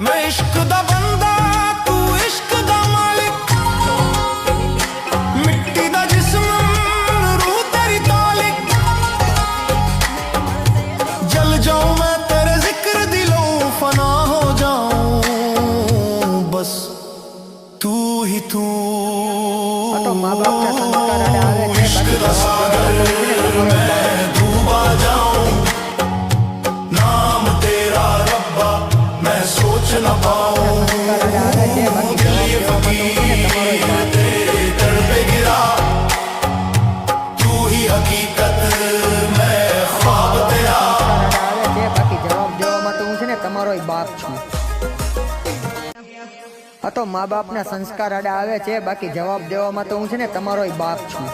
मैं इश्क दा बंदा तू इश्क दा मालिक मिट्टी दा जिस्म रूह तेरी तालिक जल जाऊं मैं तेरे जिक्र दिलों फना हो जाऊं बस तू ही तू તો મા બાપના સંસ્કાર આડે આવે છે इश्क दा सागर मैं डूबा जाऊं नाम तेरा रब्बा मैं सोच न पाऊं સંસ્કાર આડે આવે છે બાકી જવાબ દેવામાં તો છે ને તમારો तेरे दर पे गिरा तू ही हकीकत मैं ख्वाब तेरा આવે છે બાકી જવાબ દેવામાં તો હું છે ને તમારો બાપ છું આ તો મા બાપના સંસ્કાર આડે આવે છે બાકી જવાબ દેવામાં તો હું છે ને તમારો બાપ છું